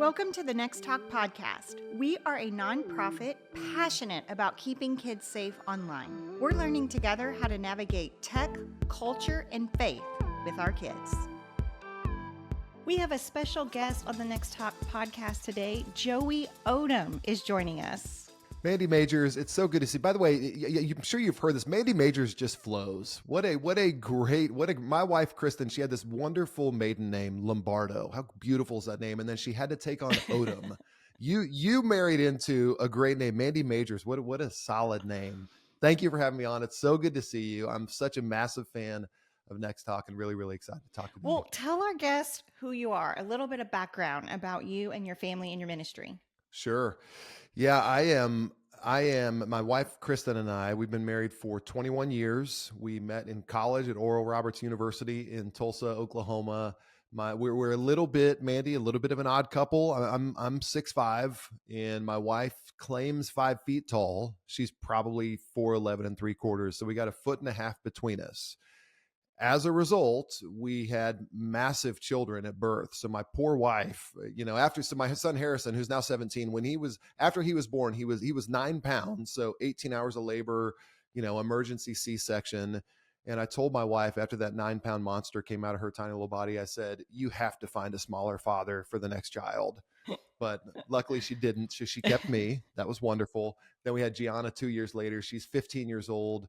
Welcome to the nextTalk podcast. We are a nonprofit passionate about keeping kids safe online. We're learning together how to navigate tech, culture, and faith with our kids. We have a special guest on the nextTalk podcast today. Joey Odom is joining us. Mandy Majors, it's so good to see. By the way, I'm sure you've heard this. Mandy Majors just flows. My wife, Kristen, she had this wonderful maiden name, Lombardo. How beautiful is that name? And then she had to take on Odom. You married into a great name, Mandy Majors. What a solid name. Thank you for having me on. It's so good to see you. I'm such a massive fan of nextTalk and really, really excited to talk with you. Well, tell our guests who you are, a little bit of background about you and your family and your ministry. Sure. Yeah, I am. My wife, Kristen, and I, we've been married for 21 years. We met in college at Oral Roberts University in Tulsa, Oklahoma. We're a little bit, Mandy, a little bit of an odd couple. I'm 6'5", and my wife claims 5 feet tall. She's probably 4'11 3/4. So we got a 1.5 feet between us. As a result, we had massive children at birth. So my poor wife, my son Harrison, who's now 17, after he was born, he was 9 pounds. So 18 hours of labor, emergency C-section. And I told my wife after that 9-pound monster came out of her tiny little body, I said, you have to find a smaller father for the next child. But luckily she didn't. So she kept me. That was wonderful. Then we had Gianna 2 years later. She's 15 years old.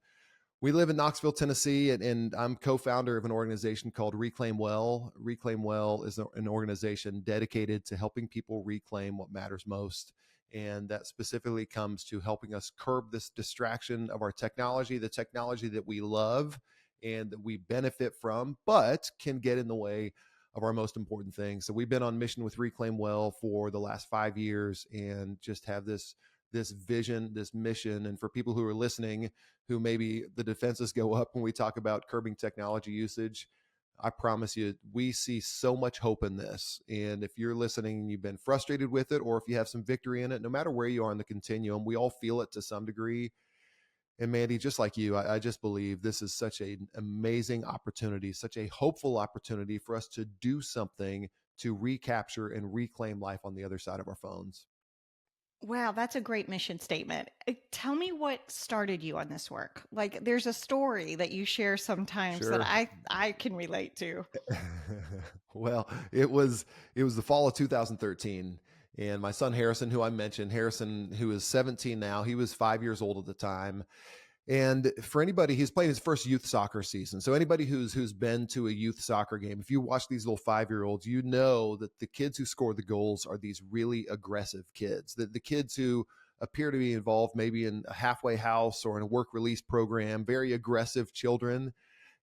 We live in Knoxville, Tennessee, and I'm co-founder of an organization called Reclaimwell. Reclaimwell is an organization dedicated to helping people reclaim what matters most. And that specifically comes to helping us curb this distraction of our technology, the technology that we love and that we benefit from, but can get in the way of our most important things. So we've been on mission with Reclaimwell for the last 5 years and just have this vision, this mission. And for people who are listening, who maybe the defenses go up when we talk about curbing technology usage, I promise you, we see so much hope in this. And if you're listening and you've been frustrated with it, or if you have some victory in it, no matter where you are in the continuum, we all feel it to some degree. And Mandy, just like you, I just believe this is such an amazing opportunity, such a hopeful opportunity for us to do something to recapture and reclaim life on the other side of our phones. Wow, that's a great mission statement. Tell me what started you on this work. Like, there's a story that you share sometimes Sure. that I can relate to. Well, it was the fall of 2013, and my son Harrison, who I mentioned, who is 17 now, he was 5 years old at the time. And for anybody, he's playing his first youth soccer season. So anybody who's been to a youth soccer game, if you watch these little 5-year-olds, you know that the kids who score the goals are these really aggressive kids. The kids who appear to be involved maybe in a halfway house or in a work release program, very aggressive children.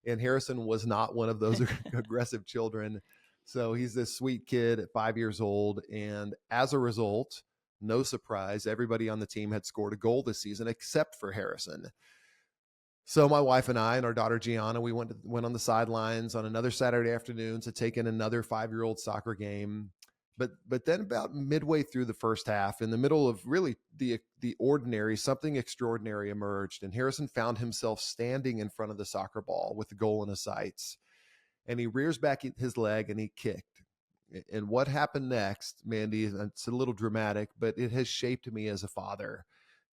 And Harrison was not one of those aggressive children. So he's this sweet kid at 5 years old. And as a result, no surprise, everybody on the team had scored a goal this season except for Harrison. So my wife and I and our daughter Gianna, we went on the sidelines on another Saturday afternoon to take in another 5-year-old soccer game. But then about midway through the first half, in the middle of really the ordinary, something extraordinary emerged. And Harrison found himself standing in front of the soccer ball with the goal in his sights. And he rears back his leg and he kicked. And what happened next, Mandy, it's a little dramatic, but it has shaped me as a father.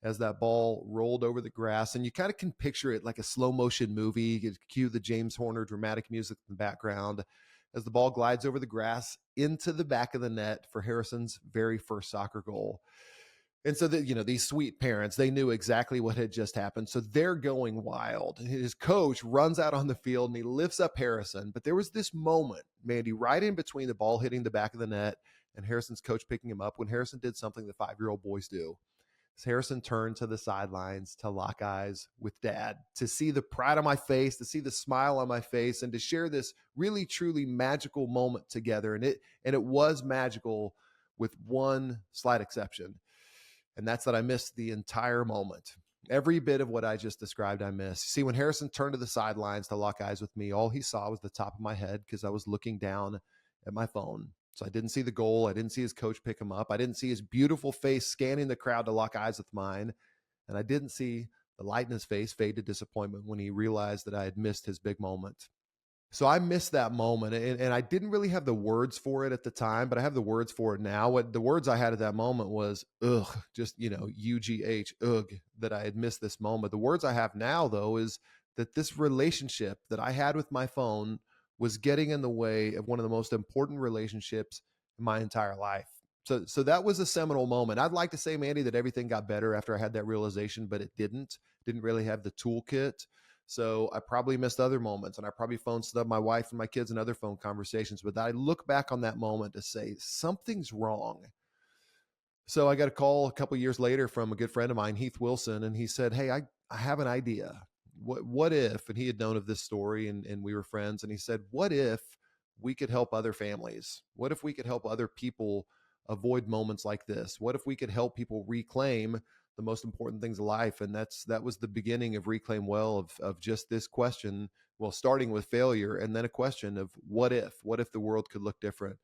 As that ball rolled over the grass, and you kind of can picture it like a slow motion movie. You cue the James Horner dramatic music in the background as the ball glides over the grass into the back of the net for Harrison's very first soccer goal. And so these sweet parents, they knew exactly what had just happened. So they're going wild. His coach runs out on the field and he lifts up Harrison. But there was this moment, Mandy, right in between the ball hitting the back of the net and Harrison's coach picking him up, when Harrison did something that 5-year-old boys do. Harrison turned to the sidelines to lock eyes with Dad, to see the pride on my face, to see the smile on my face, and to share this really, truly magical moment together. And it was magical with one slight exception. And that's that I missed the entire moment. Every bit of what I just described, I missed. See, when Harrison turned to the sidelines to lock eyes with me, all he saw was the top of my head because I was looking down at my phone. So I didn't see the goal. I didn't see his coach pick him up. I didn't see his beautiful face scanning the crowd to lock eyes with mine. And I didn't see the light in his face fade to disappointment when he realized that I had missed his big moment. So I missed that moment, and I didn't really have the words for it at the time, but I have the words for it now. What the words I had at that moment was, ugh, just, UGH, ugh, that I had missed this moment. The words I have now, though, is that this relationship that I had with my phone was getting in the way of one of the most important relationships in my entire life. So that was a seminal moment. I'd like to say, Mandy, that everything got better after I had that realization, but it didn't. Didn't really have the toolkit. So I probably missed other moments, and I probably phone snubbed my wife and my kids in other phone conversations. But I look back on that moment to say something's wrong. So I got a call a couple of years later from a good friend of mine, Heath Wilson, and he said, "Hey, I have an idea. What if?" And he had known of this story, and we were friends. And he said, "What if we could help other families? What if we could help other people avoid moments like this? What if we could help people reclaim the most important things of life?" And that was the beginning of Reclaimwell, of just this question. Well, starting with failure, and then a question of what if the world could look different.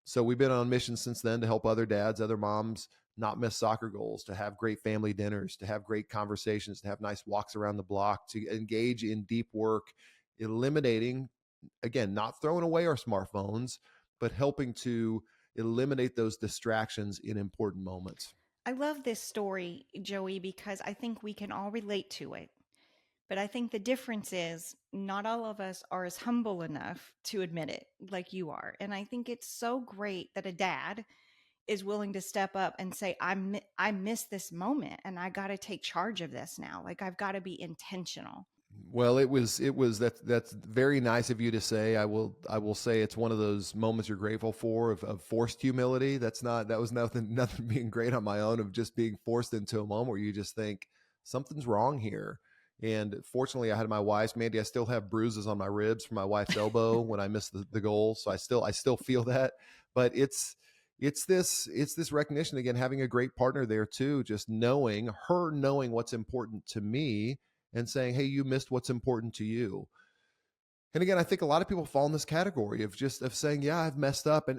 So we've been on mission since then to help other dads, other moms not miss soccer goals, to have great family dinners, to have great conversations, to have nice walks around the block, to engage in deep work, eliminating, again, not throwing away our smartphones, but helping to eliminate those distractions in important moments. I love this story, Joey, because I think we can all relate to it. But I think the difference is not all of us are as humble enough to admit it like you are. And I think it's so great that a dad is willing to step up and say, I missed this moment and I got to take charge of this now. Like I've got to be intentional. Well, that's very nice of you to say. I will say it's one of those moments you're grateful for, of forced humility. That was nothing being great on my own, of just being forced into a moment where you just think something's wrong here. And fortunately, I had my wife's, Mandy, I still have bruises on my ribs from my wife's elbow when I missed the goal. So I still feel that, but it's this recognition, again, having a great partner there too, just knowing what's important to me and saying, "Hey, you missed what's important to you." And again, I think a lot of people fall in this category of saying, "Yeah, I've messed up." And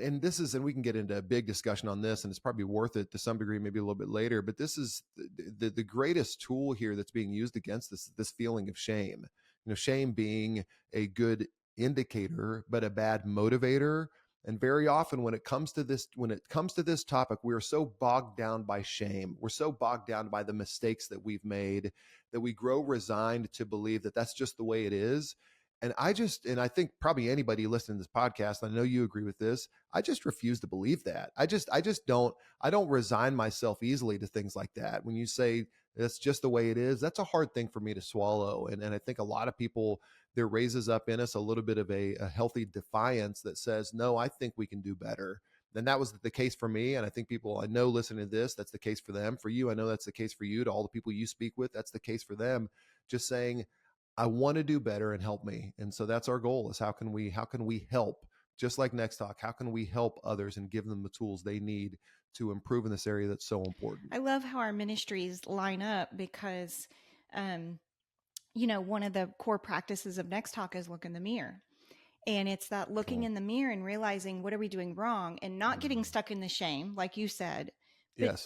we can get into a big discussion on this, and it's probably worth it to some degree, maybe a little bit later, but this is the greatest tool here that's being used against this feeling of shame. Shame being a good indicator, but a bad motivator. And very often when it comes to this topic, we are so bogged down by shame. We're so bogged down by the mistakes that we've made that we grow resigned to believe that that's just the way it is. And I think probably anybody listening to this podcast, I know you agree with this, I just refuse to believe that. I don't resign myself easily to things like that. When you say that's just the way it is, that's a hard thing for me to swallow. And I think a lot of people, there raises up in us a little bit of a healthy defiance that says, no, I think we can do better. And that was the case for me. And I think people I know listening to this, that's the case for them. For you, I know that's the case for you. To all the people you speak with, that's the case for them. Just saying, I want to do better and help me. And so that's our goal, is how can we help, just like nextTalk, how can we help others and give them the tools they need to improve in this area that's so important. I love how our ministries line up because, one of the core practices of nextTalk is look in the mirror. And it's that looking in the mirror and realizing what are we doing wrong and not getting stuck in the shame, like you said,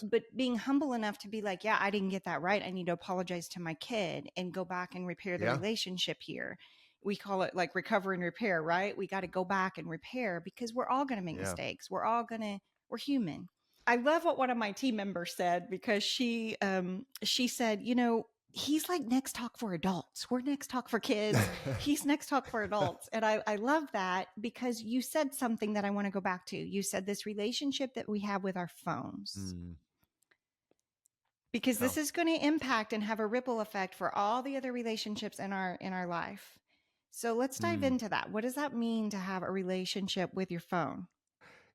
but being humble enough to be like, yeah, I didn't get that right. I need to apologize to my kid and go back and repair the relationship here. We call it like recover and repair, right? We got to go back and repair because we're all going to make mistakes. We're human. I love what one of my team members said, because she said, he's like nextTalk for adults. We're nextTalk for kids. He's nextTalk for adults. And I love that, because you said something that I want to go back to. You said this relationship that we have with our phones. Because this is going to impact and have a ripple effect for all the other relationships in our life. So let's dive into that. What does that mean to have a relationship with your phone?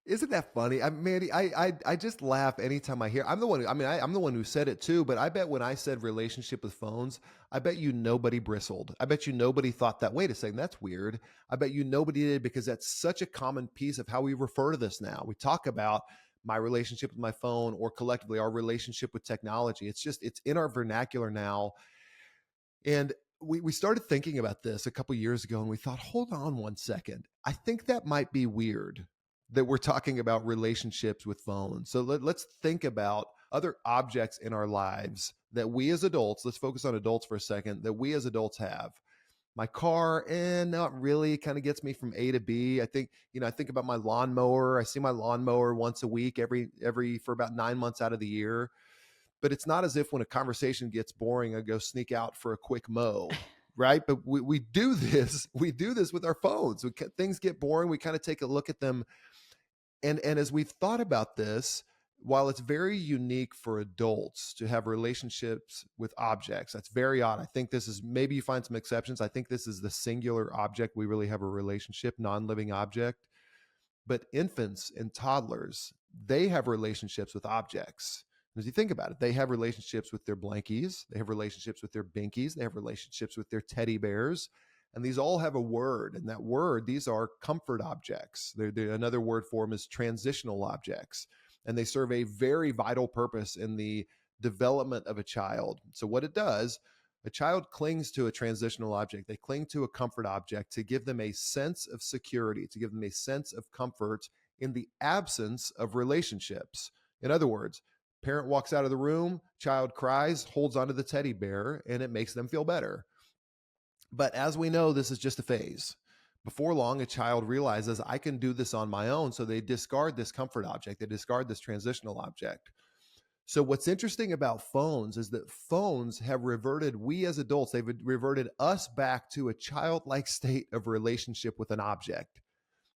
Isn't that funny? Mandy, I just laugh anytime I hear. I'm the one. I'm the one who said it too. But I bet when I said relationship with phones, I bet you nobody bristled. I bet you nobody thought that. Wait a second, that's weird. I bet you nobody did, because that's such a common piece of how we refer to this now. We talk about my relationship with my phone, or collectively our relationship with technology. It's in our vernacular now. And we started thinking about this a couple years ago, and we thought, hold on one second. I think that might be weird that we're talking about relationships with phones. So let's think about other objects in our lives that we as adults, let's focus on adults for a second, that we as adults have. My car, and not really, kind of gets me from A to B. I think, I think about my lawnmower. I see my lawnmower once a week, for about 9 months out of the year. But it's not as if when a conversation gets boring, I go sneak out for a quick mow, right? But we do this. We do this with our phones. Things get boring. We kind of take a look at them. And as we've thought about this, while it's very unique for adults to have relationships with objects, that's very odd. I think this is, maybe you find some exceptions. I think this is the singular object we really have a relationship, non-living object. But infants and toddlers, they have relationships with objects. As you think about it, they have relationships with their blankies, they have relationships with their binkies, they have relationships with their teddy bears, and these all have a word. And that word, these are comfort objects. Another word for them is transitional objects, and they serve a very vital purpose in the development of a child. So what it does, a child clings to a transitional object. They cling to a comfort object to give them a sense of security, to give them a sense of comfort in the absence of relationships. In other words, parent walks out of the room, child cries, holds onto the teddy bear, and it makes them feel better. But as we know, this is just a phase. Before long, a child realizes I can do this on my own. So they discard this comfort object. They discard this transitional object. So what's interesting about phones is that phones have reverted, we as adults, they've reverted us back to a childlike state of relationship with an object.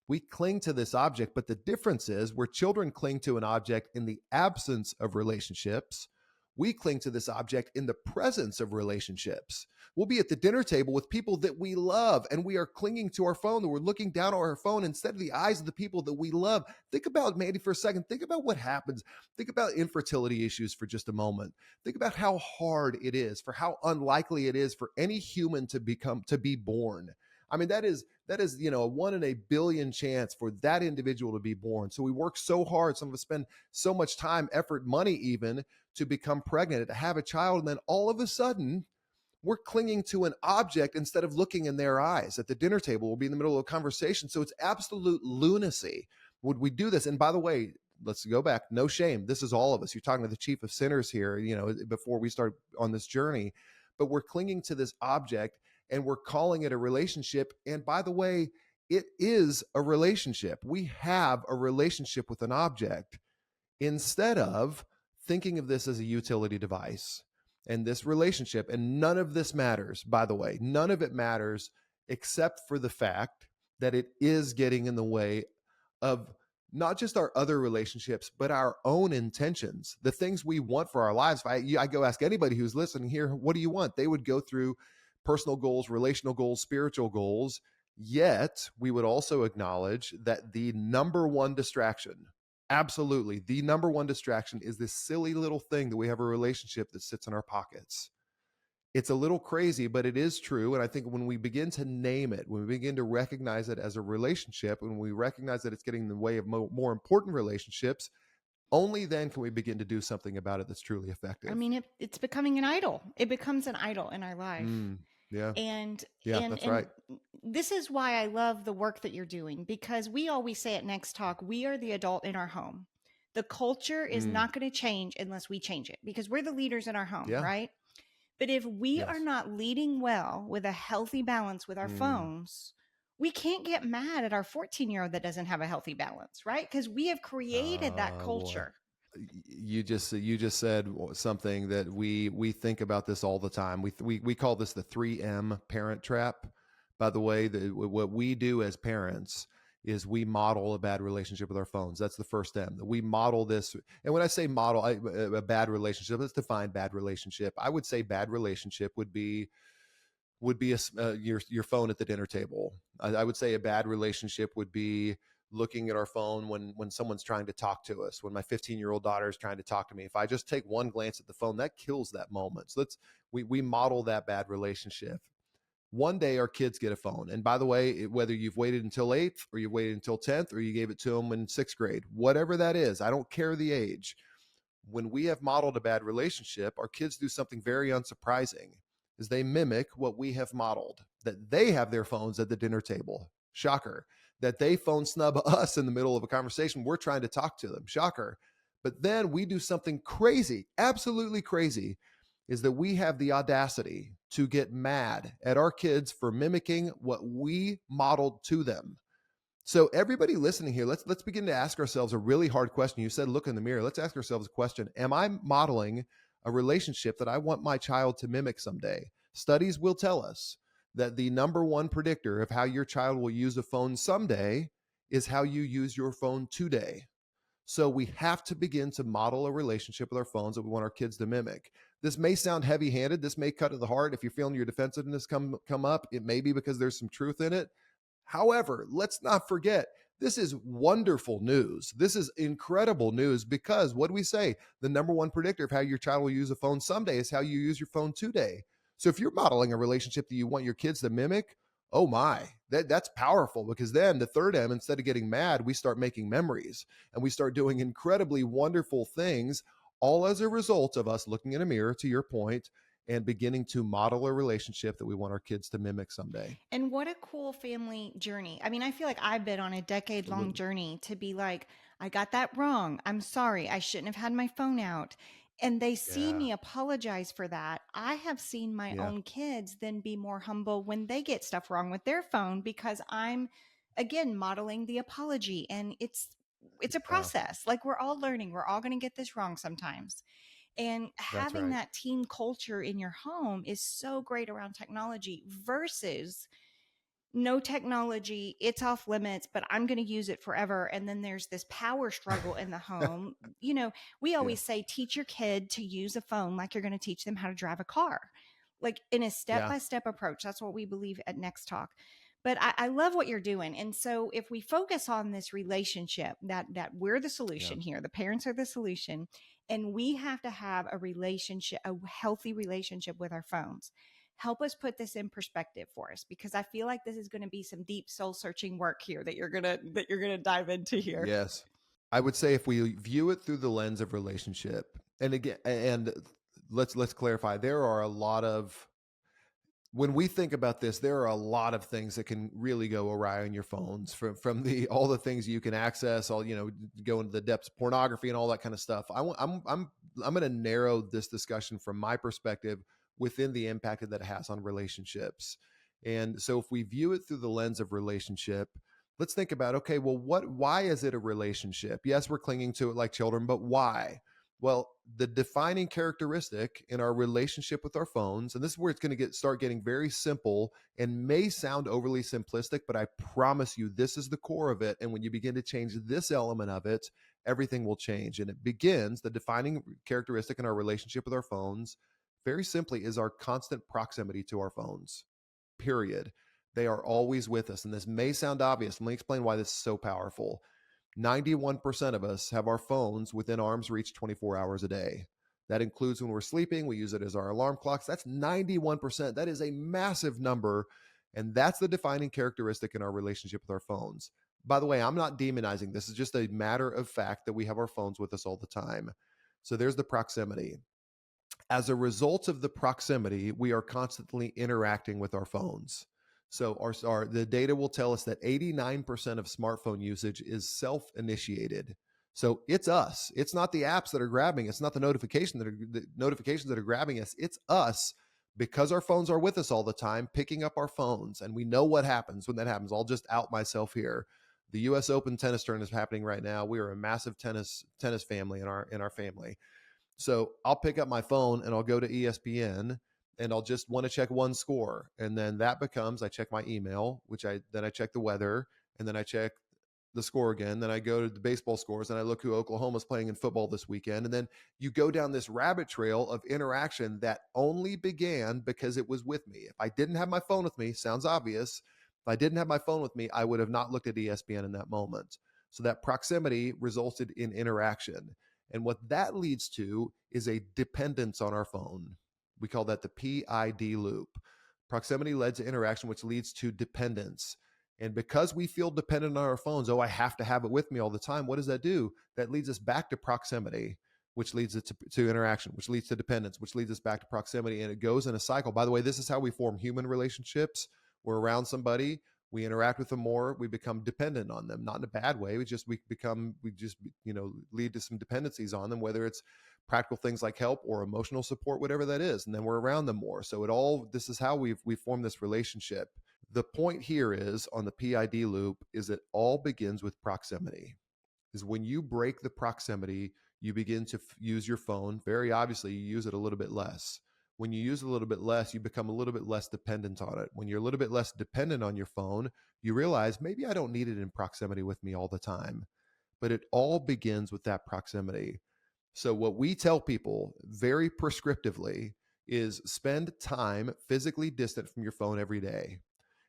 We cling to this object, but the difference is where children cling to an object in the absence of relationships, we cling to this object in the presence of relationships. We'll be at the dinner table with people that we love, and we are clinging to our phone, and we're looking down on our phone instead of the eyes of the people that we love. Think about, Mandy, for a second. Think about what happens. Think about infertility issues for just a moment. Think about how hard it is, for how unlikely it is for any human to be born. I mean, that is, a 1 in a billion chance for that individual to be born. So we work so hard. Some of us spend so much time, effort, money even to become pregnant, to have a child. And then all of a sudden, we're clinging to an object instead of looking in their eyes. At the dinner table, we'll be in the middle of a conversation. So it's absolute lunacy. Would we do this? And by the way, let's go back. No shame. This is all of us. You're talking to the chief of sinners here, before we start on this journey. But we're clinging to this object and we're calling it a relationship. And by the way, it is a relationship. We have a relationship with an object instead of thinking of this as a utility device and this relationship. And none of this matters, by the way, none of it matters except for the fact that it is getting in the way of not just our other relationships, but our own intentions, the things we want for our lives. If I go ask anybody who's listening here, what do you want? They would go through personal goals, relational goals, spiritual goals. Yet we would also acknowledge that the number one distraction, absolutely, the number one distraction is this silly little thing that we have a relationship that sits in our pockets. It's a little crazy, but it is true. And I think when we begin to name it, when we begin to recognize it as a relationship, when we recognize that it's getting in the way of more important relationships, only then can we begin to do something about it that's truly effective. I mean, it's becoming an idol. It becomes an idol in our life. Yeah. And that's right. This is why I love the work that you're doing, because we always say at nextTalk, we are the adult in our home. The culture is not going to change unless we change it, because we're the leaders in our home, right? But if we are not leading well with a healthy balance with our phones, we can't get mad at our 14-year-old that doesn't have a healthy balance, right? Because we have created that culture. Boy. You just said something that we think about this all the time. We call this the 3M parent trap. By the way, what we do as parents is we model a bad relationship with our phones. That's the first M. We model this. And when I say model a bad relationship, let's define bad relationship. I would say bad relationship would be your phone at the dinner table. I would say a bad relationship would be looking at our phone when someone's trying to talk to us, when my 15-year-old daughter is trying to talk to me. If I just take one glance at the phone, that kills that moment. So we model that bad relationship. One day our kids get a phone. And by the way, whether you've waited until 8th or you waited until 10th or you gave it to them in 6th grade, whatever that is, I don't care the age. When we have modeled a bad relationship, our kids do something very unsurprising, is they mimic what we have modeled, that they have their phones at the dinner table. Shocker. That they phone snub us in the middle of a conversation. We're trying to talk to them. Shocker. But then we do something crazy, absolutely crazy. is that we have the audacity to get mad at our kids for mimicking what we modeled to them. So everybody listening here, let's begin to ask ourselves a really hard question. You said, look in the mirror. Let's ask ourselves a question. Am I modeling a relationship that I want my child to mimic someday? Studies will tell us that the number one predictor of how your child will use a phone someday is how you use your phone today. So we have to begin to model a relationship with our phones that we want our kids to mimic. This may sound heavy-handed. This may cut to the heart. If you're feeling your defensiveness come up, it may be because there's some truth in it. However, let's not forget, this is wonderful news. This is incredible news because what do we say? The number one predictor of how your child will use a phone someday is how you use your phone today. So if you're modeling a relationship that you want your kids to mimic, oh my, that's powerful, because then the third M, instead of getting mad, we start making memories and we start doing incredibly wonderful things, all as a result of us looking in a mirror, to your point, and beginning to model a relationship that we want our kids to mimic someday. And what a cool family journey. I mean, I feel like I've been on a decade-long journey to be like, I got that wrong. I'm sorry. I shouldn't have had my phone out. And they see Yeah. me apologize for that. I have seen my Yeah. own kids then be more humble when they get stuff wrong with their phone, because I'm, again, modeling the apology. And it's a process. Like, we're all learning. We're all going to get this wrong sometimes. And That's having right. that team culture in your home is so great around technology versus no technology, it's off limits, but I'm going to use it forever. And then there's this power struggle in the home. We always say, teach your kid to use a phone like you're going to teach them how to drive a car, like in a step-by-step approach. That's what we believe at nextTalk. But I love what you're doing. And so if we focus on this relationship, that we're the solution here, the parents are the solution, and we have to have a relationship, a healthy relationship with our phones. Help us put this in perspective for us, because I feel like this is going to be some deep soul searching work here that you're going to dive into here. Yes. I would say if we view it through the lens of relationship, and again, and let's clarify, there are a lot of, when we think about this, there are a lot of things that can really go awry on your phones, from the all the things you can access, all, go into the depths of pornography and all that kind of stuff. I'm going to narrow this discussion from my perspective within the impact that it has on relationships. And so if we view it through the lens of relationship, let's think about, okay, well, why is it a relationship? Yes, we're clinging to it like children, but why? Well, the defining characteristic in our relationship with our phones, and this is where it's going to start getting very simple and may sound overly simplistic, but I promise you, this is the core of it. And when you begin to change this element of it, everything will change. And it begins, the defining characteristic in our relationship with our phones, very simply, is our constant proximity to our phones, period. They are always with us. And this may sound obvious. Let me explain why this is so powerful. 91% of us have our phones within arm's reach 24 hours a day. That includes when we're sleeping. We use it as our alarm clocks. That's 91%. That is a massive number. And that's the defining characteristic in our relationship with our phones. By the way, I'm not demonizing. This is just a matter of fact that we have our phones with us all the time. So there's the proximity. As a result of the proximity, we are constantly interacting with our phones. So the data will tell us that 89% of smartphone usage is self-initiated. So it's us. It's not the apps that are grabbing. It's not the notifications that are grabbing us. It's us, because our phones are with us all the time, picking up our phones. And we know what happens when that happens. I'll just out myself here. The U.S. Open tennis tournament is happening right now. We are a massive tennis family in our family. So I'll pick up my phone and I'll go to ESPN and I'll just want to check one score. And then that becomes, I check my email, then I check the weather, and then I check the score again. Then I go to the baseball scores and I look who Oklahoma's playing in football this weekend. And then you go down this rabbit trail of interaction that only began because it was with me. If I didn't have my phone with me, sounds obvious. If I didn't have my phone with me, I would have not looked at ESPN in that moment. So that proximity resulted in interaction. And what that leads to is a dependence on our phone. We call that the PID loop. Proximity led to interaction, which leads to dependence. And because we feel dependent on our phones, I have to have it with me all the time. What does that do? That leads us back to proximity, which leads it to interaction, which leads to dependence, which leads us back to proximity. And it goes in a cycle. By the way, this is how we form human relationships. We're around somebody. We interact with them more. We become dependent on them, not in a bad way. We just lead to some dependencies on them, whether it's practical things like help or emotional support, whatever that is. And then we're around them more. So this is how we've formed this relationship. The point here is on the PID loop is it all begins with proximity. Is when you break the proximity, you begin to use your phone. Very obviously, you use it a little bit less. When you use it a little bit less, you become a little bit less dependent on it. When you're a little bit less dependent on your phone, you realize maybe I don't need it in proximity with me all the time. But it all begins with that proximity. So what we tell people very prescriptively is spend time physically distant from your phone every day.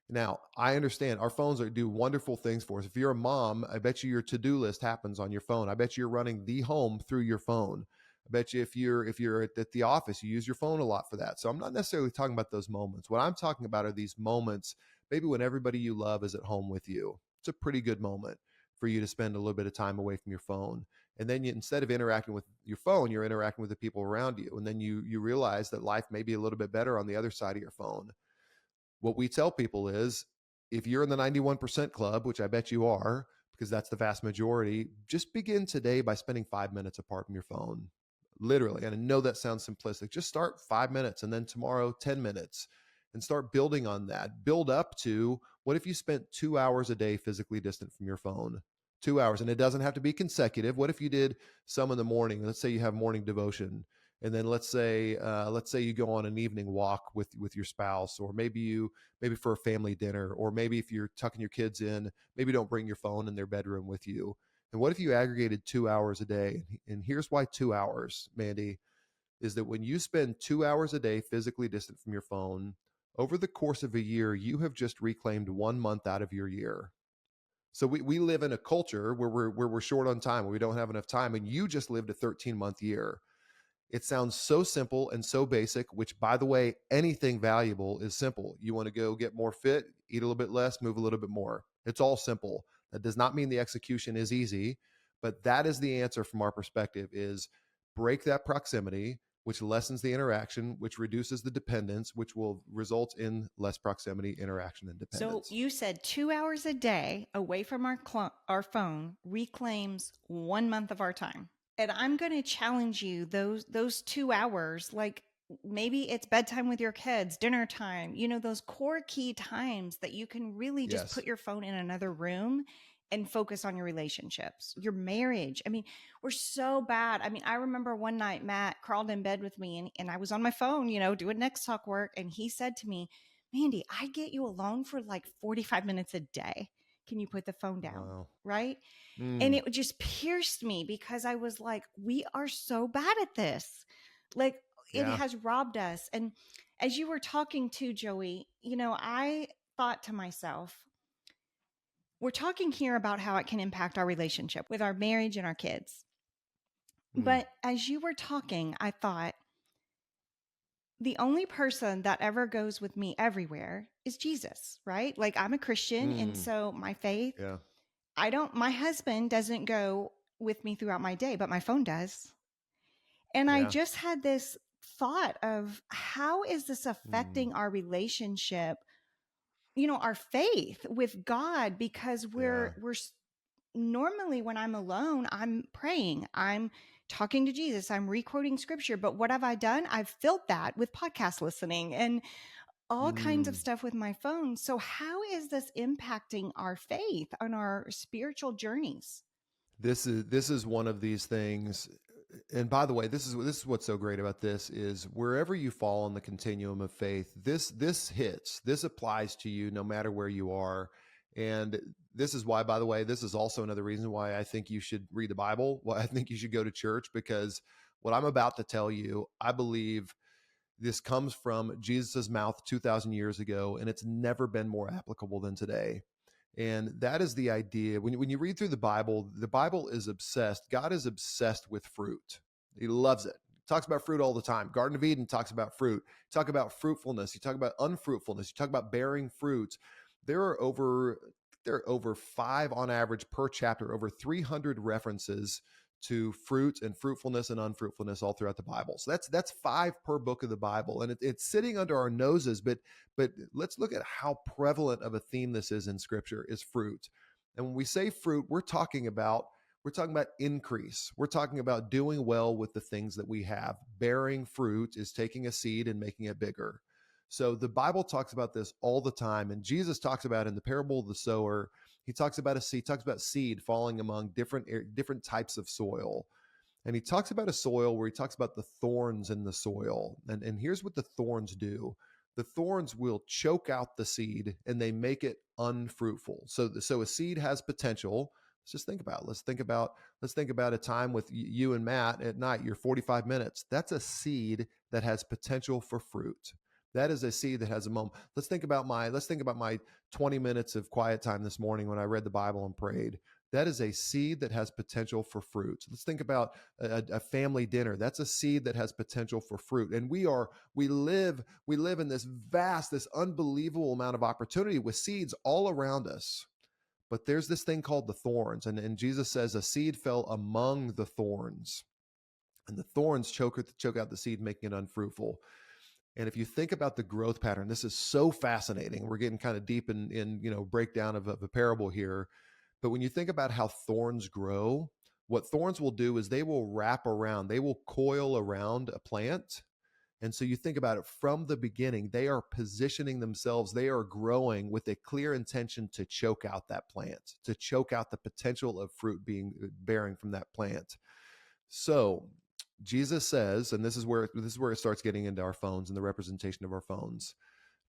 Now, I understand our phones do wonderful things for us. If you're a mom, I bet you your to-do list happens on your phone. I bet you're running the home through your phone. I bet you if you're at the office, you use your phone a lot for that. So I'm not necessarily talking about those moments. What I'm talking about are these moments, maybe when everybody you love is at home with you. It's a pretty good moment for you to spend a little bit of time away from your phone. And then instead of interacting with your phone, you're interacting with the people around you. And then you realize that life may be a little bit better on the other side of your phone. What we tell people is if you're in the 91% club, which I bet you are, because that's the vast majority, just begin today by spending 5 minutes apart from your phone. Literally. And I know that sounds simplistic. Just start 5 minutes and then tomorrow, 10 minutes and start building on that. Build up to what if you spent 2 hours a day physically distant from your phone? 2 hours. And it doesn't have to be consecutive. What if you did some in the morning? Let's say you have morning devotion. And then let's say you go on an evening walk with your spouse, or maybe for a family dinner, or maybe if you're tucking your kids in, maybe don't bring your phone in their bedroom with you. And what if you aggregated 2 hours a day? And here's why 2 hours, Mandy, is that when you spend 2 hours a day physically distant from your phone, over the course of a year, you have just reclaimed 1 month out of your year. So we live in a culture where we're short on time, where we don't have enough time, and you just lived a 13-month year. It sounds so simple and so basic, which, by the way, anything valuable is simple. You want to go get more fit, eat a little bit less, move a little bit more. It's all simple. That does not mean the execution is easy, but that is the answer from our perspective: is break that proximity, which lessens the interaction, which reduces the dependence, which will result in less proximity, interaction, and dependence. So you said 2 hours a day away from our phone reclaims 1 month of our time. And I'm going to challenge you, those 2 hours, like maybe it's bedtime with your kids, dinner time, those core key times that you can really just put your phone in another room and focus on your relationships, your marriage. I mean, we're so bad. I mean, I remember one night Matt crawled in bed with me and I was on my phone, doing nextTalk work. And he said to me, Mandy, I get you alone for like 45 minutes a day. Can you put the phone down? Wow. Right? And it just pierced me because I was like, we are so bad at this. Like it has robbed us. And as you were talking to Joey, I thought to myself, we're talking here about how it can impact our relationship with our marriage and our kids. But as you were talking, I thought, the only person that ever goes with me everywhere is Jesus, right? Like I'm a Christian. And so my faith, my husband doesn't go with me throughout my day, but my phone does. And I just had this thought of how is this affecting our relationship, our faith with God? Because we're normally when I'm alone, I'm praying, I'm talking to Jesus, I'm requoting scripture. But what have I done? I've filled that with podcast listening and all kinds of stuff with my phone. So how is this impacting our faith on our spiritual journeys? This is one of these things. And by the way, this is what's so great about this is wherever you fall on the continuum of faith, this hits, this applies to you no matter where you are. And this is why, by the way, this is also another reason why I think you should read the Bible, why I think you should go to church, because what I'm about to tell you, I believe this comes from Jesus's mouth 2,000 years ago, and it's never been more applicable than today. And that is the idea. When you read through the Bible is obsessed. God is obsessed with fruit. He loves it. He talks about fruit all the time. Garden of Eden talks about fruit. You talk about fruitfulness. You talk about unfruitfulness. You talk about bearing fruits. There are over 5 on average per chapter, over 300 references to fruit and fruitfulness and unfruitfulness all throughout the Bible. So that's 5 per book of the Bible, and it's sitting under our noses. But let's look at how prevalent of a theme this is in Scripture, is fruit. And when we say fruit, we're talking about increase. We're talking about doing well with the things that we have. Bearing fruit is taking a seed and making it bigger. So the Bible talks about this all the time, and Jesus talks about in the parable of the sower. He talks about seed falling among different types of soil. And he talks about a soil where he talks about the thorns in the soil. And here's what the thorns do. The thorns will choke out the seed and they make it unfruitful. So a seed has potential. Let's just think about it. Let's think about a time with you and Matt at night, your 45 minutes. That's a seed that has potential for fruit. That is a seed that has a moment. Let's think about my 20 minutes of quiet time this morning when I read the Bible and prayed. That is a seed that has potential for fruit. Let's think about a family dinner. That's a seed that has potential for fruit. And we live in this vast, this unbelievable amount of opportunity with seeds all around us. But there's this thing called the thorns. And Jesus says a seed fell among the thorns. And the thorns choke out the seed, making it unfruitful. And if you think about the growth pattern, this is so fascinating. We're getting kind of deep in breakdown of a parable here. But when you think about how thorns grow, what thorns will do is they will coil around a plant. And so you think about it from the beginning, they are positioning themselves, they are growing with a clear intention to choke out that plant, to choke out the potential of fruit bearing from that plant. So Jesus says, and this is where it starts getting into our phones and the representation of our phones.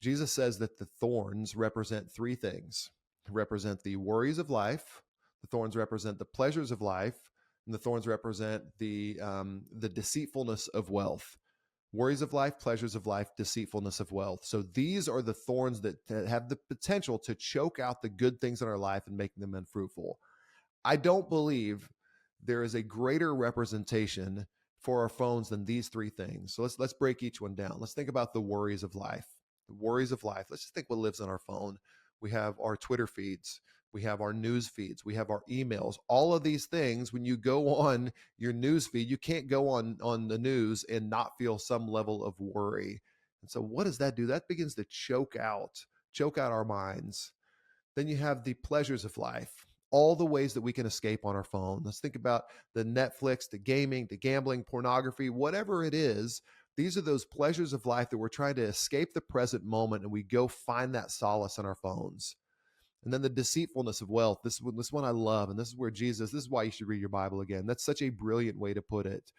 Jesus says that the thorns represent 3 things. They represent the worries of life, the thorns represent the pleasures of life, and the thorns represent the deceitfulness of wealth. Worries of life, pleasures of life, deceitfulness of wealth. So these are the thorns that have the potential to choke out the good things in our life and make them unfruitful. I don't believe there is a greater representation for our phones than these 3 things. So let's break each one down. Let's think about the worries of life. The worries of life. Let's just think what lives on our phone. We have our Twitter feeds. We have our news feeds. We have our emails. All of these things, when you go on your news feed, you can't go on the news and not feel some level of worry. And so what does that do? That begins to choke out our minds. Then you have the pleasures of life. All the ways that we can escape on our phone. Let's think about the Netflix, the gaming, the gambling, pornography, whatever it is. These are those pleasures of life that we're trying to escape the present moment, and we go find that solace on our phones. And then the deceitfulness of wealth. This one I love, and this is why you should read your Bible again. That's such a brilliant way to put it.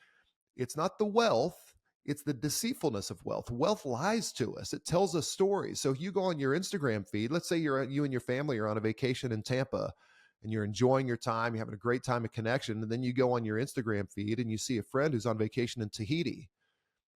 It's not the wealth, it's the deceitfulness of wealth. Wealth lies to us. It tells us stories. So if you go on your Instagram feed, let's say you and your family are on a vacation in Tampa, and you're enjoying your time, you're having a great time of connection, and then you go on your Instagram feed and you see a friend who's on vacation in Tahiti.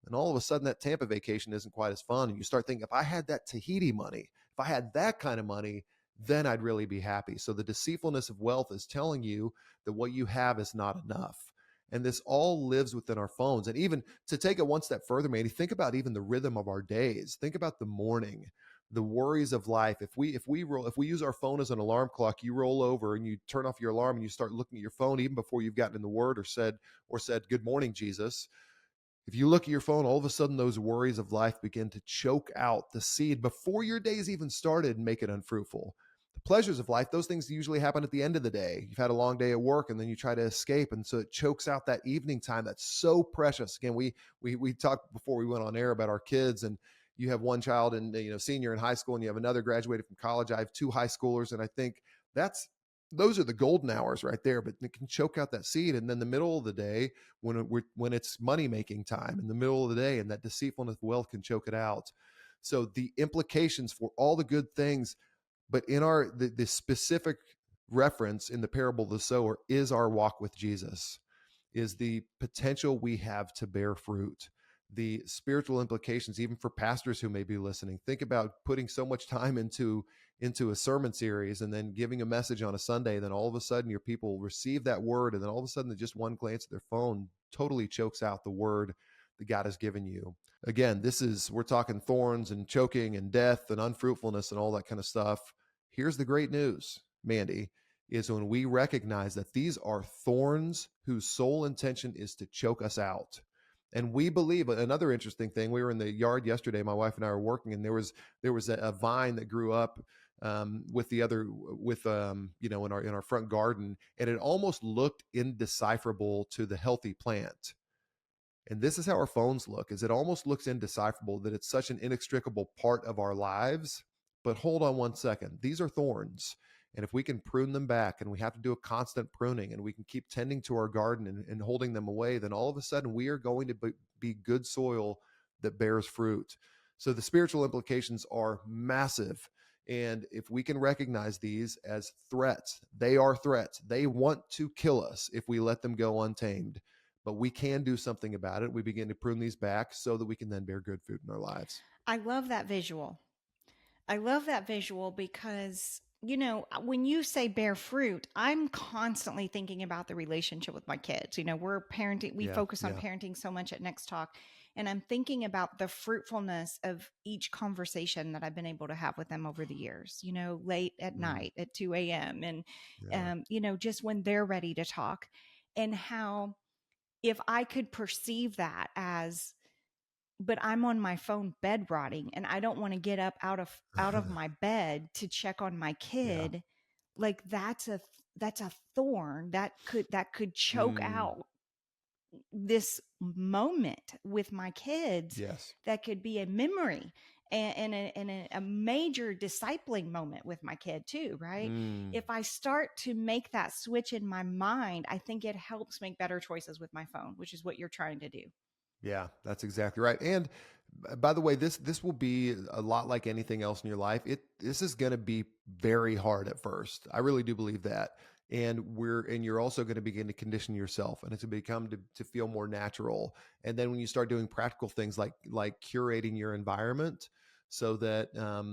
And all of a sudden that Tampa vacation isn't quite as fun. And you start thinking, if I had that Tahiti money, if I had that kind of money, then I'd really be happy. So the deceitfulness of wealth is telling you that what you have is not enough. And this all lives within our phones. And even to take it one step further, Mandy, think about even the rhythm of our days. Think about the morning, the worries of life. If we use our phone as an alarm clock, you roll over and you turn off your alarm and you start looking at your phone even before you've gotten in the word or said, good morning, Jesus. If you look at your phone, all of a sudden those worries of life begin to choke out the seed before your day's even started and make it unfruitful. The pleasures of life, those things usually happen at the end of the day. You've had a long day at work and then you try to escape. And so it chokes out that evening time that's so precious. Again, we talked before we went on air about our kids, and you have one child in senior in high school and you have another graduated from college. I have 2 high schoolers, and I think those are the golden hours right there, but it can choke out that seed. And then the middle of the day, when it's money making time in the middle of the day, and that deceitfulness of wealth can choke it out. So the implications for all the good things, but in the specific reference in the parable of the sower is our walk with Jesus, is the potential we have to bear fruit. The spiritual implications, even for pastors who may be listening. Think about putting so much time into a sermon series and then giving a message on a Sunday. Then all of a sudden your people receive that word. And then all of a sudden just one glance at their phone totally chokes out the word that God has given you. Again, we're talking thorns and choking and death and unfruitfulness and all that kind of stuff. Here's the great news, Mandy. is when we recognize that these are thorns whose sole intention is to choke us out. And we believe another interesting thing. We were in the yard yesterday. My wife and I were working, and there was a vine that grew up with the other with in our front garden, and it almost looked indecipherable to the healthy plant. And this is how our phones look, is it almost looks indecipherable, that it's such an inextricable part of our lives. But hold on one second. These are thorns. And if we can prune them back, and we have to do a constant pruning, and we can keep tending to our garden and holding them away, then all of a sudden we are going to be good soil that bears fruit. So the spiritual implications are massive. And if we can recognize these as threats, they are threats. They want to kill us if we let them go untamed, but we can do something about it. We begin to prune these back so that we can then bear good fruit in our lives. I love that visual. I love that visual because, when you say bear fruit, I'm constantly thinking about the relationship with my kids. We're parenting, we Yeah, focus on yeah. parenting so much at Next Talk. And I'm thinking about the fruitfulness of each conversation that I've been able to have with them over the years, late at Mm, night at 2 a.m. And, yeah. just when they're ready to talk, and how if I could perceive that as, but I'm on my phone bed rotting and I don't want to get up out of my bed to check on my Yeah. kid, like that's a thorn that could choke Mm, out this moment with my kids, yes. that could be a memory and a major discipling moment with my kid too, right? Mm, If I start to make that switch in my mind, I think it helps make better choices with my phone, which is what you're trying to do. yeah, that's exactly right. And by the way, this will be a lot like anything else in your life. This is going to be very hard at first. I really do believe that. And you're also going to begin to condition yourself, and it's going to become to feel more natural. And then when you start doing practical things like curating your environment, so that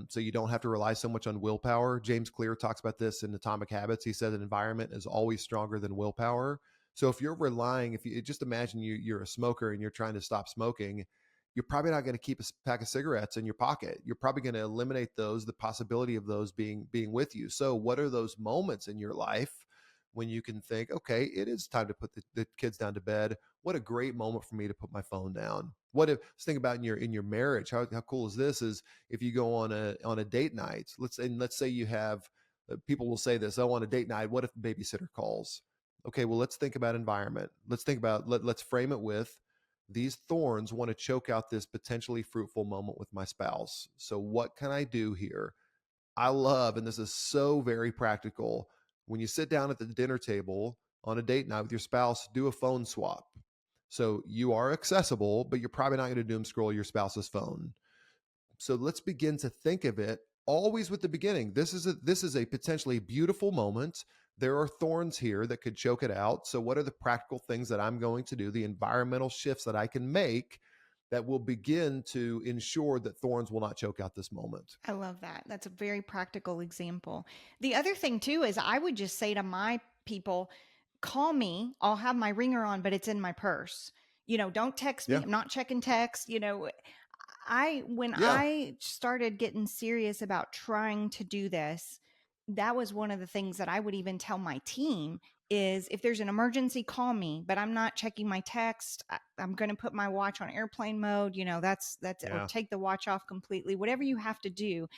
so you don't have to rely so much on willpower. James Clear talks about this in Atomic Habits. He said an environment is always stronger than willpower. So if you're relying, if you just imagine you're a smoker and you're trying to stop smoking, you're probably not going to keep a pack of cigarettes in your pocket. You're probably going to eliminate those, the possibility of those being with you. So what are those moments in your life when you can think, okay, it is time to put the kids down to bed? What a great moment for me to put my phone down. What if, let's think about in your marriage, how cool is this, is if you go on a date night, let's say you have, people will say this, oh, on a date night, what if the babysitter calls? Okay, well, let's think about environment. Let's think about, let's frame it with, these thorns want to choke out this potentially fruitful moment with my spouse. So what can I do here? I love, and this is so very practical, when you sit down at the dinner table on a date night with your spouse, do a phone swap. So you are accessible, but you're probably not going to doom scroll your spouse's phone. So let's begin to think of it always with the beginning. This is a potentially beautiful moment. There are thorns here that could choke it out. So what are the practical things that I'm going to do, the environmental shifts that I can make that will begin to ensure that thorns will not choke out this moment? I love that. That's a very practical example. The other thing too is I would just say to my people, call me. I'll have my ringer on, but it's in my purse. Don't text me. Yeah. I'm not checking text. When Yeah. I started getting serious about trying to do this, that was one of the things that I would even tell my team is, if there's an emergency, call me, but I'm not checking my text. I'm going to put my watch on airplane mode. That's or Yeah. take the watch off completely, whatever you have to do.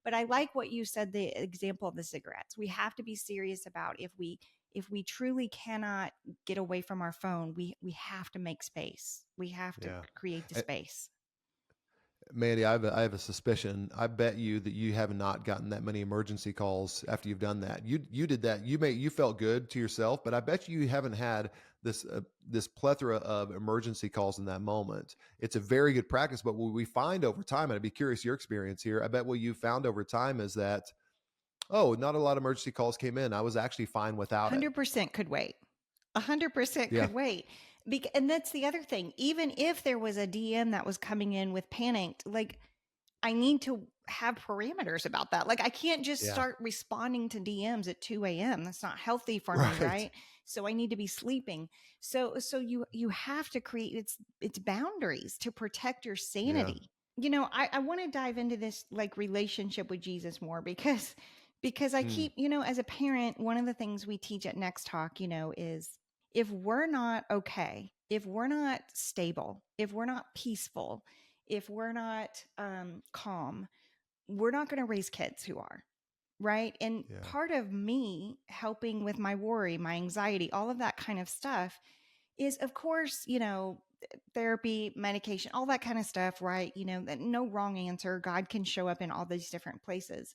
But I like what you said, the example of the cigarettes. We have to be serious about, if we truly cannot get away from our phone, we have to make space. We have to Yeah. create the space. Mandy, I have a suspicion. I bet you that you have not gotten that many emergency calls after you've done that. You did that. You felt good to yourself, but I bet you haven't had this plethora of emergency calls in that moment. It's a very good practice, but what we find over time, and I'd be curious your experience here. I bet what you found over time is that, oh, not a lot of emergency calls came in. I was actually fine without it. 100% could wait. 100% Yeah. could wait. And that's the other thing. Even if there was a DM that was coming in with panicked, like, I need to have parameters about that. Like, I can't just Yeah. start responding to DMs at 2 a.m. That's not healthy for me, Right. right? So I need to be sleeping. So you have to create it's boundaries to protect your Yeah. sanity. I want to dive into this, like, relationship with Jesus more, because Because I Mm, keep, as a parent, one of the things we teach at Next Talk, is if we're not okay, if we're not stable, if we're not peaceful, if we're not calm, we're not going to raise kids who are. Right. And yeah. part of me helping with my worry, my anxiety, all of that kind of stuff is, of course, therapy, medication, all that kind of stuff. Right. That no wrong answer. God can show up in all these different places.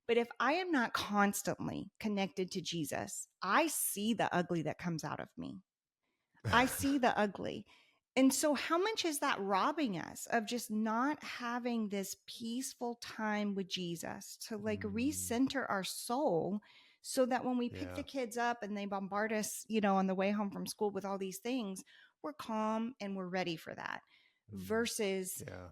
But if I am not constantly connected to Jesus, I see the ugly that comes out of me. I see the ugly. And so, how much is that robbing us of just not having this peaceful time with Jesus to like Mm, recenter our soul so that when we pick yeah. the kids up and they bombard us, on the way home from school with all these things, we're calm and we're ready for that Mm, versus yeah.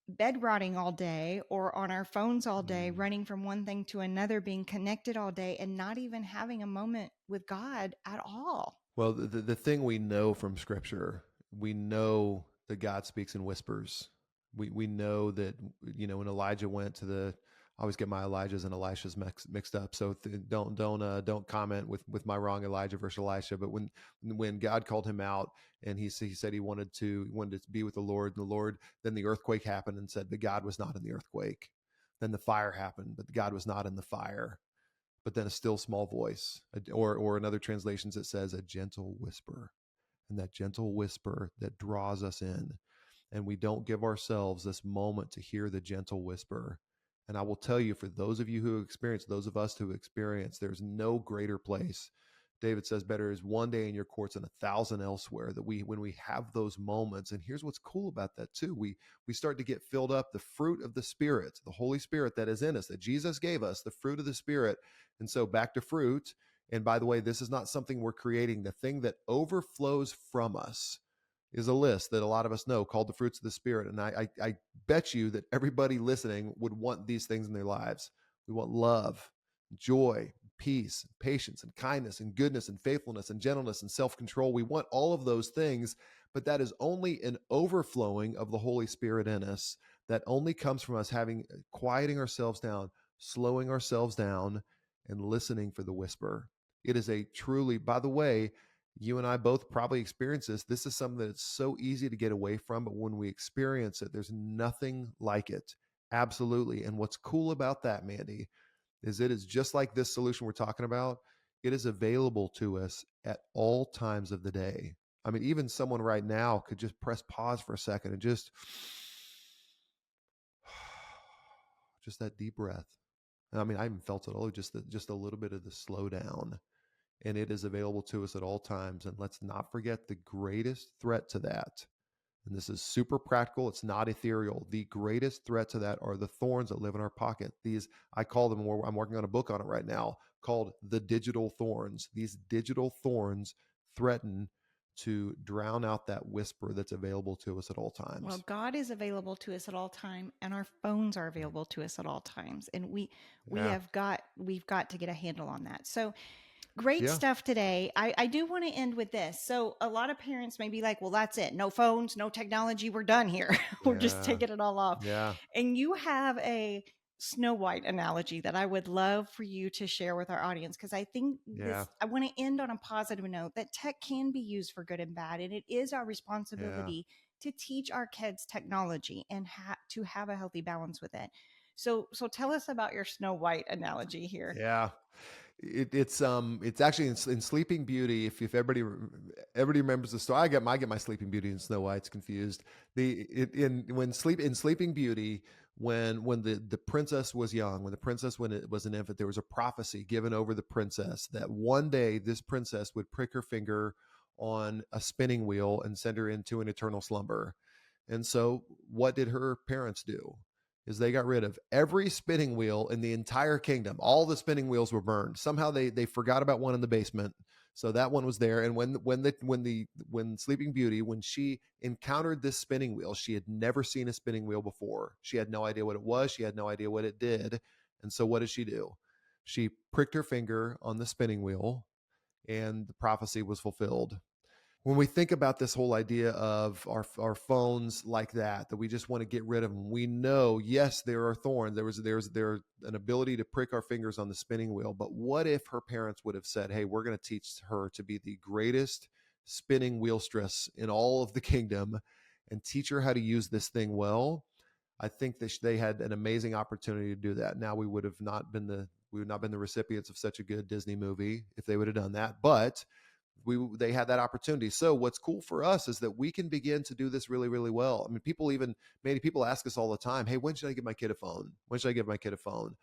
bed rotting all day or on our phones all day, Mm. running from one thing to another, being connected all day and not even having a moment with God at all. Well, the thing we know from Scripture, we know that God speaks in whispers. We know that, when Elijah went to I always get my Elijahs and Elishas mixed up. So don't comment with my wrong Elijah versus Elisha. But when God called him out and he said he wanted to be with the Lord, then the earthquake happened and said, but God was not in the earthquake. Then the fire happened, but God was not in the fire. But then a still small voice, or in other translations it says a gentle whisper, and that gentle whisper that draws us in, and we don't give ourselves this moment to hear the gentle whisper. And I will tell you, for those of you who experience, those of us who experience, there's no greater place. David says, better is one day in your courts than 1,000 elsewhere. That when we have those moments, and here's what's cool about that too, we start to get filled up the fruit of the Spirit, the Holy Spirit that is in us, that Jesus gave us, the fruit of the Spirit. And so back to fruit. And by the way, this is not something we're creating. The thing that overflows from us is a list that a lot of us know called the fruits of the Spirit. And I bet you that everybody listening would want these things in their lives. We want love, joy, peace, patience, and kindness, and goodness, and faithfulness, and gentleness, and self-control. We want all of those things, but that is only an overflowing of the Holy Spirit in us. That only comes from us quieting ourselves down, slowing ourselves down, and listening for the whisper. It is a truly, by the way, you and I both probably experience this. This is something that's so easy to get away from, but when we experience it, there's nothing like it. Absolutely. And what's cool about that, Mandy, is it is just like this solution we're talking about. It is available to us at all times of the day. I mean, even someone right now could just press pause for a second and just that deep breath. I mean, I haven't felt it all, just a little bit of the slowdown, and it is available to us at all times. And let's not forget the greatest threat to that. And this is super practical. It's not ethereal. The greatest threat to that are the thorns that live in our pocket. These, I call them, I'm working on a book on it right now called The Digital Thorns. These digital thorns threaten to drown out that whisper that's available to us at all Well, times. God is available to us at all time, and our phones are available to us at all times, and Yeah. we've got to get a handle on that. So great Yeah. stuff today. I do want to end with this. So a lot of parents may be like, well, that's it. No phones, no technology. We're done here. We're just Yeah. taking it all off. Yeah. And you have a Snow White analogy that I would love for you to share with our audience because I think Yeah. I want to end on a positive note that tech can be used for good and bad. And it is our Yeah. responsibility to teach our kids technology and to have a healthy balance with it. So tell us about your Snow White analogy here. Yeah. It's actually in Sleeping Beauty. If everybody remembers the story, I get my Sleeping Beauty and Snow White's confused. In Sleeping Beauty, when the princess was young, when it was an infant, there was a prophecy given over the princess that one day this princess would prick her finger on a spinning wheel and send her into an eternal slumber. And so, what did her parents do? Is they got rid of every spinning wheel in the entire kingdom. All the spinning wheels were burned. Somehow they forgot about one in the basement, so that one was there. And when Sleeping Beauty, when she encountered this spinning wheel, she had never seen a spinning wheel before. She had no idea what it was. She had no idea what it did. And so what did she do? She pricked her finger on the spinning wheel, and the prophecy was fulfilled. when we think about this whole idea of our phones like that we just want to get rid of them, we know, yes, there are thorns. There's an ability to prick our fingers on the spinning wheel. But what if her parents would have said, hey, we're going to teach her to be the greatest spinning wheelstress in all of the kingdom and teach her how to use this thing well? I think that they had an amazing opportunity to do that. Now we would not been the recipients of such a good Disney movie if they would have done that, but they had that opportunity. So what's cool for us is that we can begin to do this really, really well. I mean, many people ask us all the time, hey, when should I give my kid a phone? When should I give my kid a phone?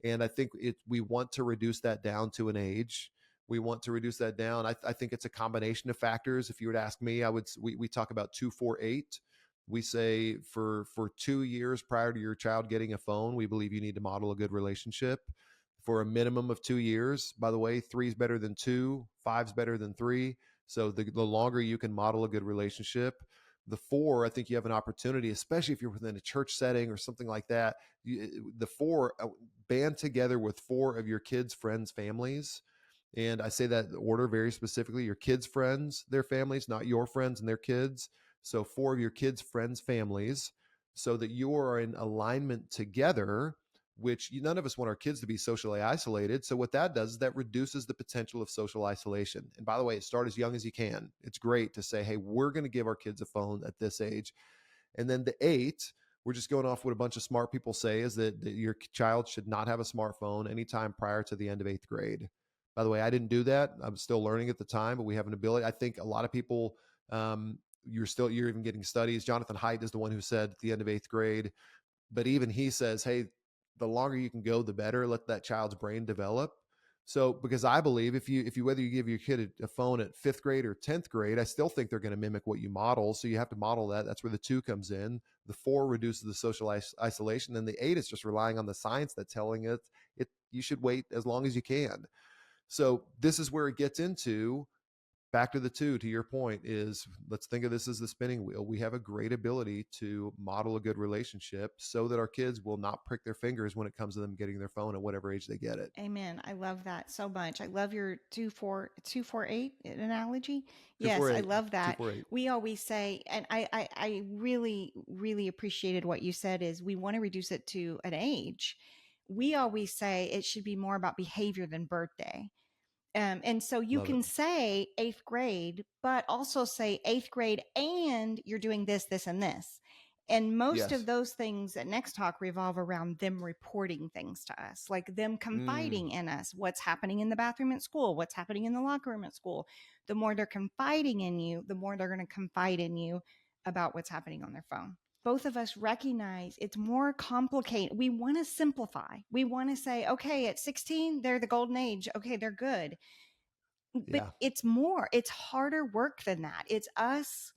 And I think we want to reduce that down to an age. We want to reduce that down. I think it's a combination of factors. If you were to ask me, we talk about 248. We say for 2 years prior to your child getting a phone, we believe you need to model a good relationship for a minimum of 2 years. By the way, 3 is better than 2, 5 is better than 3. So the longer you can model a good relationship, the 4, I think you have an opportunity, especially if you're within a church setting or something like that. The 4, band together with 4 of your kids' friends' families. And I say that order very specifically: your kids' friends, their families, not your friends and their kids. So 4 of your kids' friends' families, so that you are in alignment together, which none of us want our kids to be socially isolated. So what that does is that reduces the potential of social isolation. And by the way, start as young as you can. It's great to say, hey, we're going to give our kids a phone at this age. And then the 8, we're just going off what a bunch of smart people say, is that your child should not have a smartphone anytime prior to the end of 8th grade. By the way, I didn't do that. I was still learning at the time, but we have an ability. I think a lot of people, you're even getting studies. Jonathan Haidt is the one who said at the end of 8th grade, but even he says, hey, the longer you can go, the better. Let that child's brain develop. So, because I believe if you whether you give your kid a phone at 5th grade or 10th grade, I still think they're going to mimic what you model. So you have to model that. That's where the 2 comes in. The 4 reduces the social isolation, and the 8 is just relying on the science that's telling it you should wait as long as you can. So this is where it gets into, back to the 2, to your point, is let's think of this as the spinning wheel. We have a great ability to model a good relationship so that our kids will not prick their fingers when it comes to them getting their phone at whatever age they get it. Amen. I love that so much. I love your 248 analogy. Yes, I 248, love that. 248. We always say, and I really, really appreciated what you said, is we want to reduce it to an age. We always say it should be more about behavior than birthday. And so you Love it. can say 8th grade, but also say 8th grade and you're doing this, this, and this. And most of Yes. those things at Next Talk revolve around them reporting things to us, like them confiding in us, what's happening in the bathroom at school, what's happening in the locker room at school. The more they're confiding in you, the more they're going to confide in you about what's happening on their phone. Both of us recognize it's more complicated. We want to simplify. We want to say, okay, at 16, they're the golden age. Okay, they're good. But Yeah. it's harder work than that. It's us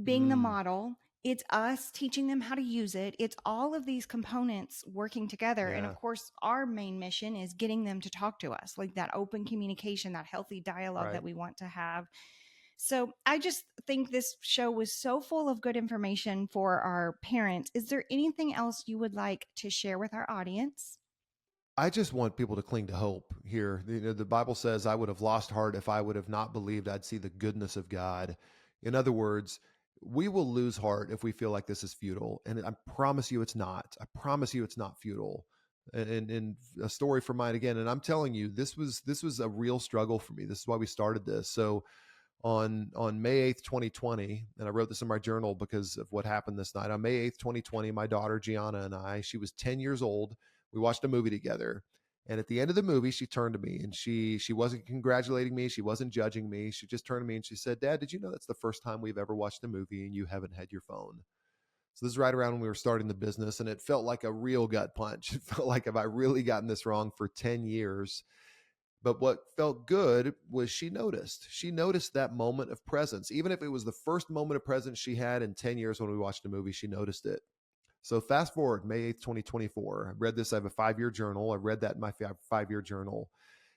being the model. It's us teaching them how to use it. It's all of these components working together. And of Yeah. course, our main mission is getting them to talk to us, like that open communication, that healthy dialogue Right. that we want to have. So I just think this show was so full of good information for our parents. Is there anything else you would like to share with our audience? I just want people to cling to hope here. The Bible says, I would have lost heart if I would have not believed I'd see the goodness of God. In other words, we will lose heart if we feel like this is futile. And I promise you it's not. I promise you it's not futile. And a story from mine again. And I'm telling you, this was a real struggle for me. This is why we started this. So on May 8th, 2020, and I wrote this in my journal because of what happened this night. On May 8th, 2020, my daughter Gianna and she was 10 years old. We watched a movie together. And at the end of the movie, she turned to me and she wasn't congratulating me. She wasn't judging me. She just turned to me and she said, Dad, did you know that's the first time we've ever watched a movie and you haven't had your phone? So this is right around when we were starting the business, and it felt like a real gut punch. It felt like, have I really gotten this wrong for 10 years? But what felt good was she noticed. She noticed that moment of presence. Even if it was the first moment of presence she had in 10 years when we watched a movie, she noticed it. So fast forward, May 8th, 2024. I read this. I have a 5-year journal. I read that in my 5-year journal.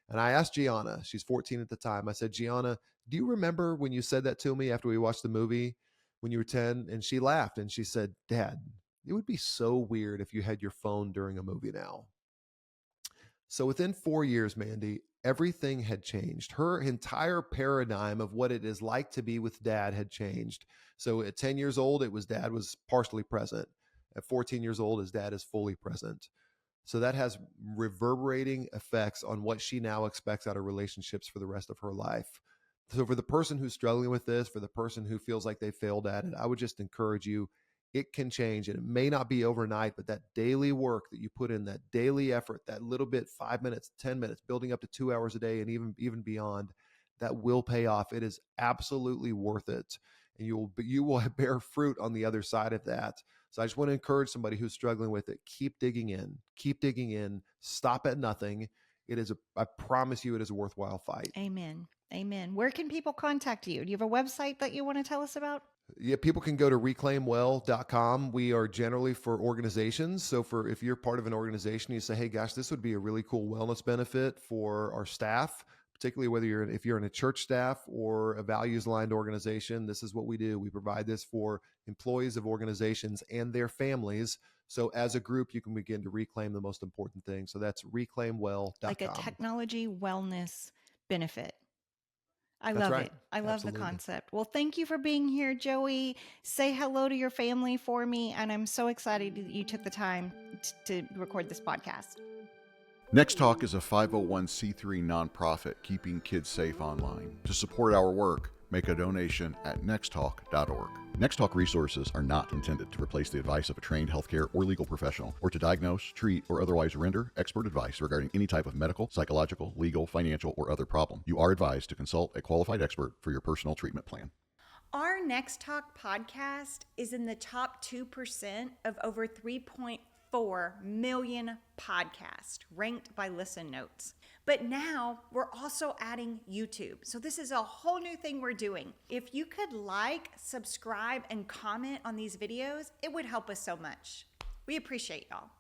And I asked Gianna, she's 14 at the time. I said, Gianna, do you remember when you said that to me after we watched the movie when you were 10? And she laughed and she said, Dad, it would be so weird if you had your phone during a movie now. So within 4 years, Mandy, everything had changed. Her entire paradigm of what it is like to be with dad had changed. So at 10 years old, dad was partially present. At 14 years old, his dad is fully present. So that has reverberating effects on what she now expects out of relationships for the rest of her life. So for the person who's struggling with this, for the person who feels like they failed at it, I would just encourage you, it can change. And it may not be overnight, but that daily work that you put in, that daily effort, that little bit, 5 minutes, 10 minutes, building up to 2 hours a day and even beyond, that will pay off. It is absolutely worth it. And you will bear fruit on the other side of that. So I just want to encourage somebody who's struggling with it, keep digging in, stop at nothing. I promise you, it is a worthwhile fight. Amen. Amen. Where can people contact you? Do you have a website that you want to tell us about? Yeah, people can go to reclaimwell.com. We are generally for organizations. So if you're part of an organization, you say, hey, gosh, this would be a really cool wellness benefit for our staff, particularly if you're in a church staff or a values-aligned organization. This is what we do. We provide this for employees of organizations and their families. So as a group, you can begin to reclaim the most important thing. So that's reclaimwell.com. Like a technology wellness benefit. I That's love right. it. I love Absolutely. the concept. Well, thank you for being here, Joey. Say hello to your family for me. And I'm so excited that you took the time to record this podcast. nextTalk is a 501c3 nonprofit keeping kids safe online. To support our work, make a donation at nexttalk.org. nextTalk resources are not intended to replace the advice of a trained healthcare or legal professional, or to diagnose, treat, or otherwise render expert advice regarding any type of medical, psychological, legal, financial, or other problem. You are advised to consult a qualified expert for your personal treatment plan. Our nextTalk podcast is in the top 2% of over 3.4 million podcasts ranked by Listen Notes. But now we're also adding YouTube. So this is a whole new thing we're doing. If you could like, subscribe, and comment on these videos, it would help us so much. We appreciate y'all.